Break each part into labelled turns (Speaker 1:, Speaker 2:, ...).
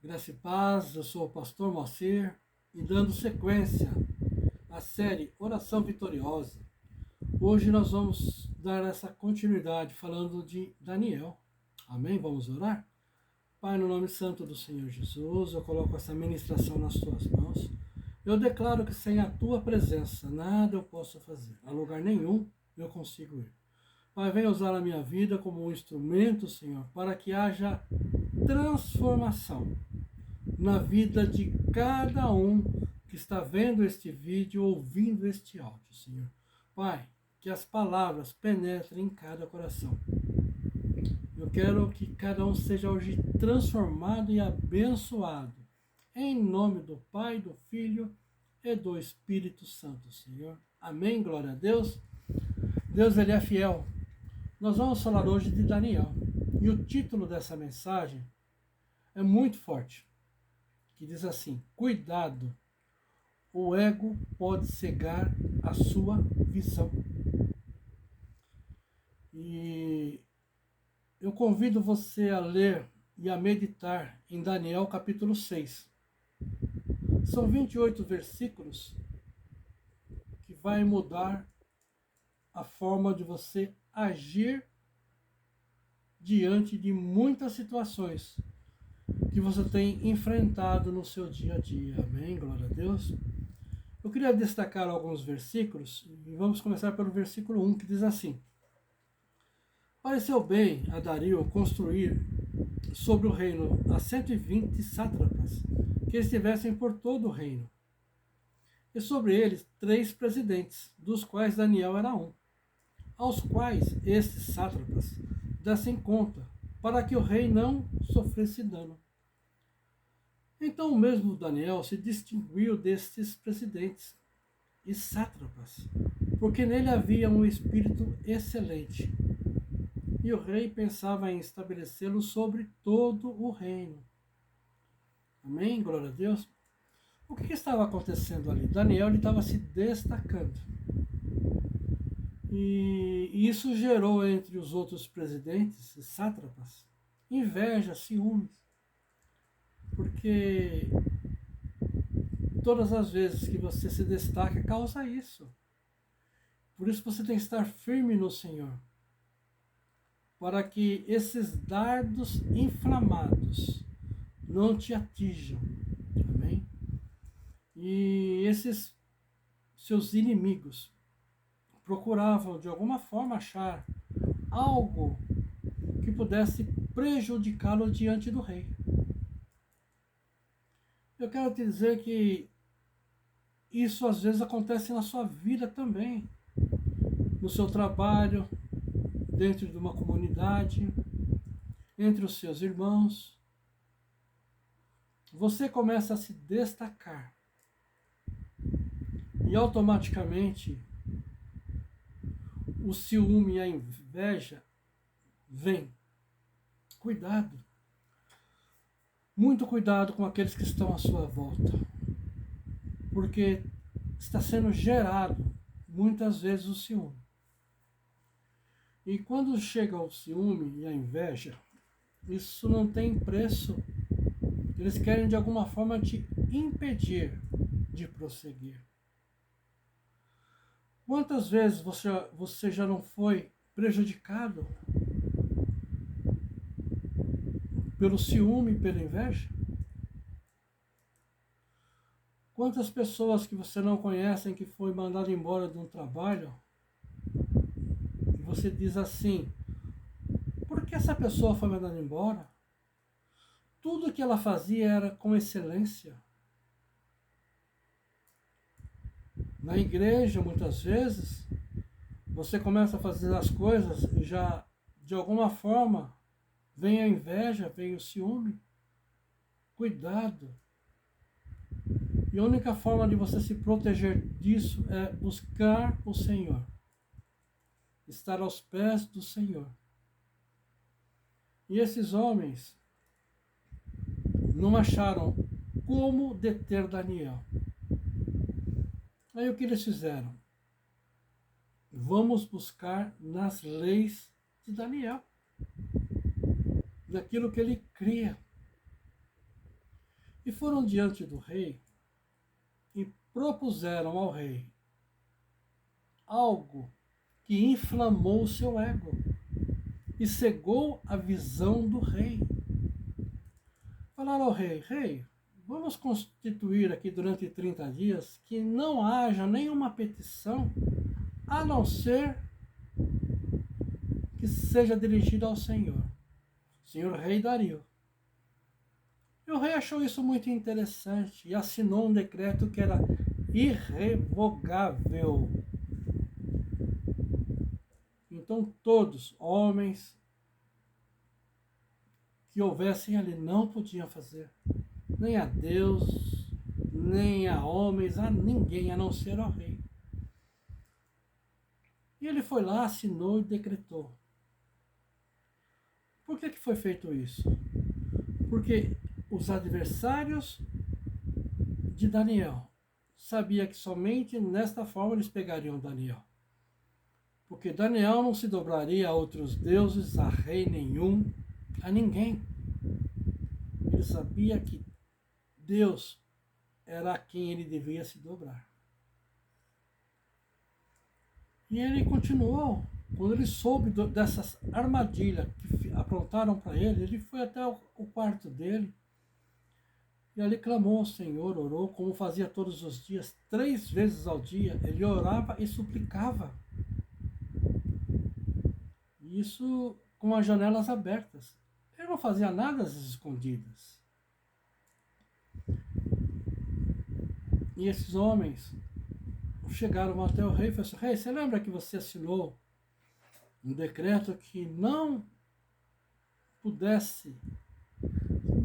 Speaker 1: Graça e paz, eu sou o pastor Moacir e dando sequência à série Oração Vitoriosa. Hoje nós vamos dar essa continuidade falando de Daniel. Amém? Vamos orar? Pai, no nome santo do Senhor Jesus, eu coloco essa ministração nas tuas mãos. Eu declaro que sem a tua presença nada eu posso fazer. A lugar nenhum eu consigo ir. Pai, venha usar a minha vida como um instrumento, Senhor, para que haja transformação na vida de cada um que está vendo este vídeo, ouvindo este áudio, Senhor. Pai, que as palavras penetrem em cada coração. Eu quero que cada um seja hoje transformado e abençoado. Em nome do Pai, do Filho e do Espírito Santo, Senhor. Amém, glória a Deus. Deus, Ele é fiel. Nós vamos falar hoje de Daniel. E o título dessa mensagem é muito forte, que diz assim: cuidado, o ego pode cegar a sua visão. E eu convido você a ler e a meditar em Daniel capítulo 6. São 28 versículos que vai mudar a forma de você agir diante de muitas situações que você tem enfrentado no seu dia a dia. Amém? Glória a Deus. Eu queria destacar alguns versículos e vamos começar pelo versículo 1, que diz assim: pareceu bem a Dario construir sobre o reino a 120 sátrapas, que estivessem por todo o reino, e sobre eles 3 presidentes, dos quais Daniel era um, aos quais estes sátrapas dessem conta, para que o rei não sofresse dano. Então o mesmo Daniel se distinguiu destes presidentes e sátrapas, porque nele havia um espírito excelente, e o rei pensava em estabelecê-lo sobre todo o reino. Amém? Glória a Deus. O que estava acontecendo ali? Daniel estava se destacando. E isso gerou entre os outros presidentes e sátrapas inveja, ciúmes. Porque todas as vezes que você se destaca, causa isso. Por isso você tem que estar firme no Senhor, para que esses dardos inflamados não te atinjam. Amém? E esses seus inimigos procuravam de alguma forma achar algo que pudesse prejudicá-lo diante do rei. Eu quero te dizer que isso às vezes acontece na sua vida também, no seu trabalho, dentro de uma comunidade, entre os seus irmãos. Você começa a se destacar e automaticamente o ciúme e a inveja vem. Cuidado. Muito cuidado com aqueles que estão à sua volta, porque está sendo gerado muitas vezes o ciúme. E quando chega o ciúme e a inveja, isso não tem preço. Eles querem de alguma forma te impedir de prosseguir. Quantas vezes você já não foi prejudicado pelo ciúme e pela inveja? Quantas pessoas que você não conhece que foi mandado embora de um trabalho, e você diz assim: por que essa pessoa foi mandada embora? Tudo que ela fazia era com excelência. Na igreja, muitas vezes, você começa a fazer as coisas e já, de alguma forma, vem a inveja, vem o ciúme. Cuidado. E a única forma de você se proteger disso é buscar o Senhor. Estar aos pés do Senhor. E esses homens não acharam como deter Daniel. Aí o que eles fizeram? Vamos buscar nas leis de Daniel, naquilo que ele cria. E foram diante do rei e propuseram ao rei algo que inflamou o seu ego e cegou a visão do rei. Falaram ao rei: rei, vamos constituir aqui durante 30 dias que não haja nenhuma petição a não ser que seja dirigida ao Senhor rei Dario. E o rei achou isso muito interessante e assinou um decreto que era irrevogável. Então todos, homens que houvessem ali, não podiam fazer, nem a Deus, nem a homens, a ninguém, a não ser ao rei. E ele foi lá, assinou e decretou. Por que foi feito isso? Porque os adversários de Daniel sabiam que somente nesta forma eles pegariam Daniel. Porque Daniel não se dobraria a outros deuses, a rei nenhum, a ninguém. Ele sabia que Deus era a quem ele devia se dobrar. E ele continuou. Quando ele soube dessas armadilhas que aprontaram para ele, ele foi até o quarto dele e ali clamou ao Senhor, orou, como fazia todos os dias, 3 vezes ao dia. Ele orava e suplicava. E isso com as janelas abertas. Ele não fazia nada às escondidas. E esses homens chegaram até o rei e falaram assim: rei, você lembra que você assinou um decreto que não pudesse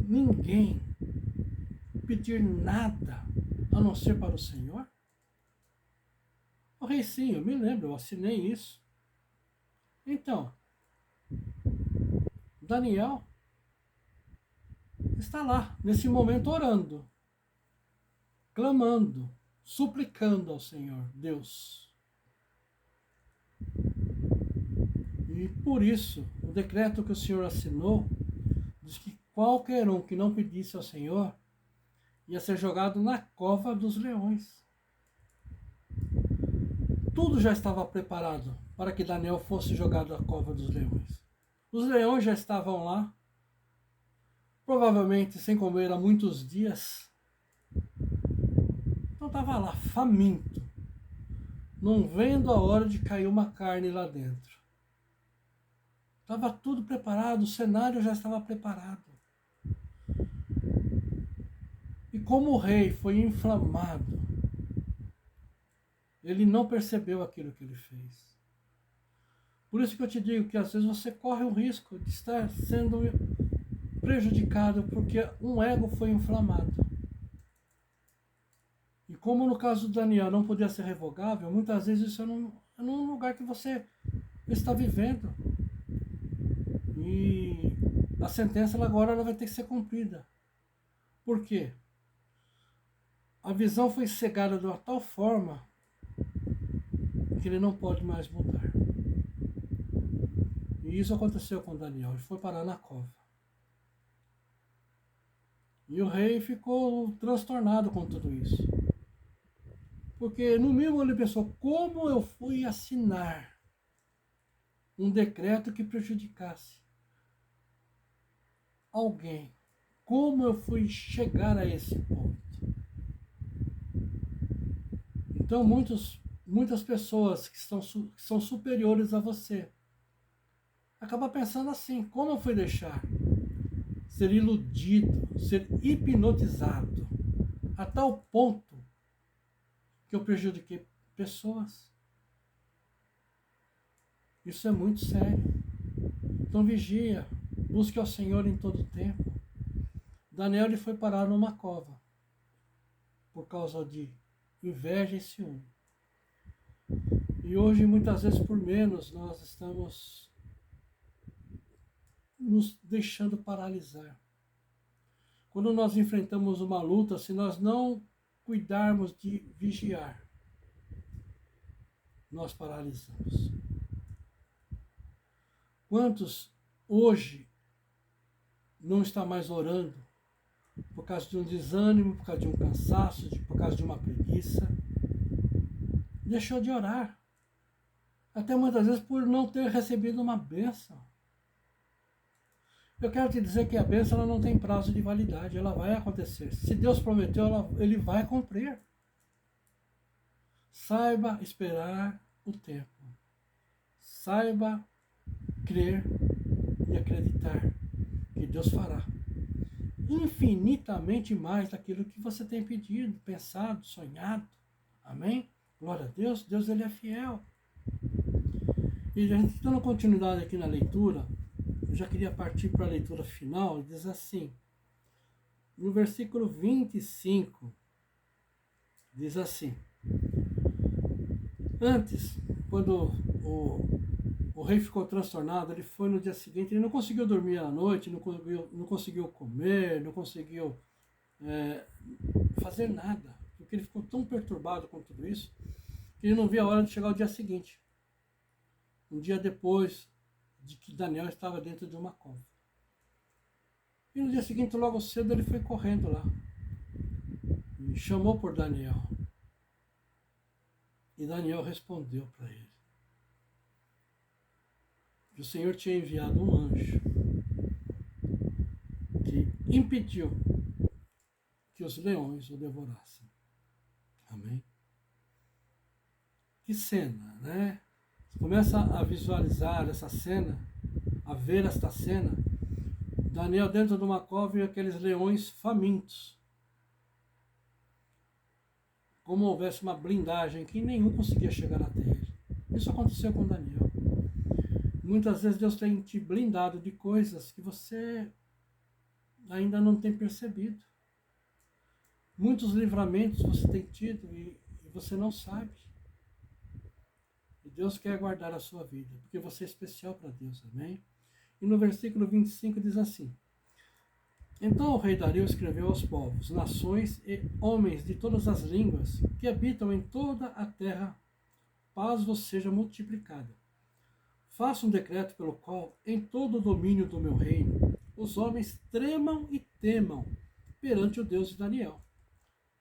Speaker 1: ninguém pedir nada a não ser para o Senhor? O rei, sim, eu me lembro, eu assinei isso. Então, Daniel está lá, nesse momento, orando, clamando, suplicando ao Senhor, Deus. E por isso, o decreto que o Senhor assinou diz que qualquer um que não pedisse ao Senhor ia ser jogado na cova dos leões. Tudo já estava preparado para que Daniel fosse jogado na cova dos leões. Os leões já estavam lá, provavelmente sem comer há muitos dias. Então estava lá, faminto, não vendo a hora de cair uma carne lá dentro. Estava tudo preparado, o cenário já estava preparado. E como o rei foi inflamado, ele não percebeu aquilo que ele fez. Por isso que eu te digo que às vezes você corre o risco de estar sendo prejudicado porque um ego foi inflamado. E como no caso do Daniel não podia ser revogável, muitas vezes isso é num lugar que você está vivendo. E a sentença agora ela vai ter que ser cumprida. Por quê? A visão foi cegada de uma tal forma que ele não pode mais mudar. E isso aconteceu com Daniel, ele foi parar na cova. E o rei ficou transtornado com tudo isso. Porque no mínimo ele pensou: como eu fui assinar um decreto que prejudicasse alguém? Como eu fui chegar a esse ponto? Então muitas pessoas que são superiores a você acabam pensando assim: como eu fui deixar ser iludido, ser hipnotizado a tal ponto que eu prejudiquei pessoas? Isso é muito sério. Então vigia, busque ao Senhor em todo tempo. Daniel ele foi parar numa cova por causa de inveja e ciúme. E hoje, muitas vezes, por menos, nós estamos nos deixando paralisar. Quando nós enfrentamos uma luta, se nós não cuidarmos de vigiar, nós paralisamos. Quantos hoje não está mais orando por causa de um desânimo, por causa de um cansaço, por causa de uma preguiça. Deixou de orar. Até muitas vezes por não ter recebido uma bênção. Eu quero te dizer que a bênção ela não tem prazo de validade, ela vai acontecer. Se Deus prometeu, Ele vai cumprir. Saiba esperar o tempo. Saiba crer e acreditar que Deus fará infinitamente mais daquilo que você tem pedido, pensado, sonhado. Amém? Glória a Deus. Deus ele é fiel. E a gente dando continuidade aqui na leitura, eu já queria partir para a leitura final, diz assim, no versículo 25, diz assim, antes, quando o rei ficou transtornado, ele foi no dia seguinte, ele não conseguiu dormir à noite, não conseguiu comer, não conseguiu fazer nada, porque ele ficou tão perturbado com tudo isso, que ele não via a hora de chegar ao dia seguinte, um dia depois de que Daniel estava dentro de uma cova. E no dia seguinte, logo cedo, ele foi correndo lá, e chamou por Daniel, e Daniel respondeu para ele, que o Senhor tinha enviado um anjo que impediu que os leões o devorassem. Amém? Que cena, né? Você começa a visualizar essa cena, a ver esta cena, Daniel dentro de uma cova e aqueles leões famintos. Como houvesse uma blindagem que nenhum conseguia chegar até ele. Isso aconteceu com Daniel. Muitas vezes Deus tem te blindado de coisas que você ainda não tem percebido. Muitos livramentos você tem tido e você não sabe. E Deus quer guardar a sua vida, porque você é especial para Deus, amém? E no versículo 25 diz assim, então o rei Dario escreveu aos povos, nações e homens de todas as línguas que habitam em toda a terra, paz vos seja multiplicada. Faça um decreto pelo qual, em todo o domínio do meu reino, os homens tremam e temam perante o Deus de Daniel,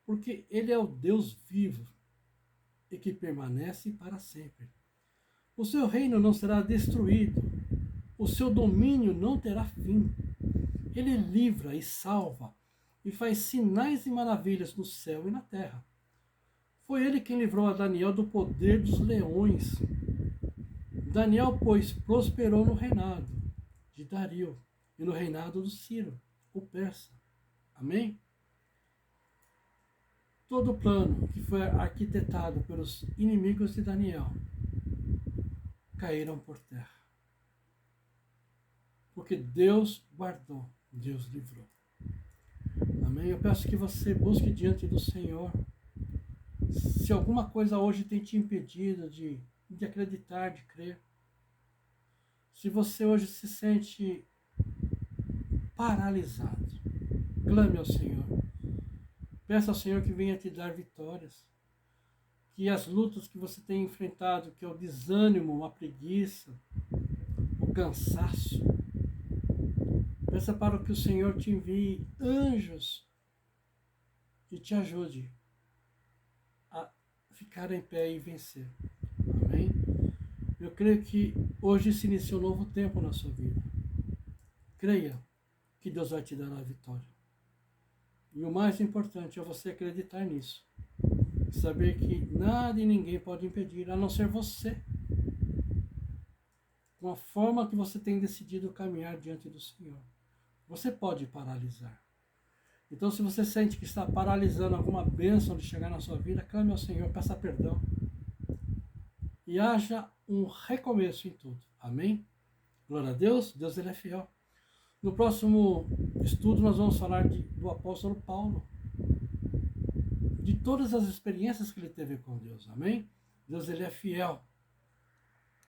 Speaker 1: porque ele é o Deus vivo e que permanece para sempre. O seu reino não será destruído, o seu domínio não terá fim. Ele livra e salva e faz sinais e maravilhas no céu e na terra. Foi ele quem livrou a Daniel do poder dos leões. Daniel, pois, prosperou no reinado de Dario e no reinado do Ciro, o persa. Amém? Todo o plano que foi arquitetado pelos inimigos de Daniel caíram por terra. Porque Deus guardou, Deus livrou. Amém? Eu peço que você busque diante do Senhor. Se alguma coisa hoje tem te impedido de acreditar, de crer, se você hoje se sente paralisado, clame ao Senhor. Peça ao Senhor que venha te dar vitórias. Que as lutas que você tem enfrentado, que é o desânimo, a preguiça, o cansaço, peça para que o Senhor te envie anjos e te ajude a ficar em pé e vencer. Amém? Eu creio que hoje se inicia um novo tempo na sua vida. Creia que Deus vai te dar a vitória. E o mais importante é você acreditar nisso. Saber que nada e ninguém pode impedir, a não ser você. Com a forma que você tem decidido caminhar diante do Senhor. Você pode paralisar. Então, se você sente que está paralisando alguma bênção de chegar na sua vida, clame ao Senhor, peça perdão. E haja um recomeço em tudo. Amém? Glória a Deus. Deus ele é fiel. No próximo estudo nós vamos falar do apóstolo Paulo. De todas as experiências que ele teve com Deus. Amém? Deus ele é fiel.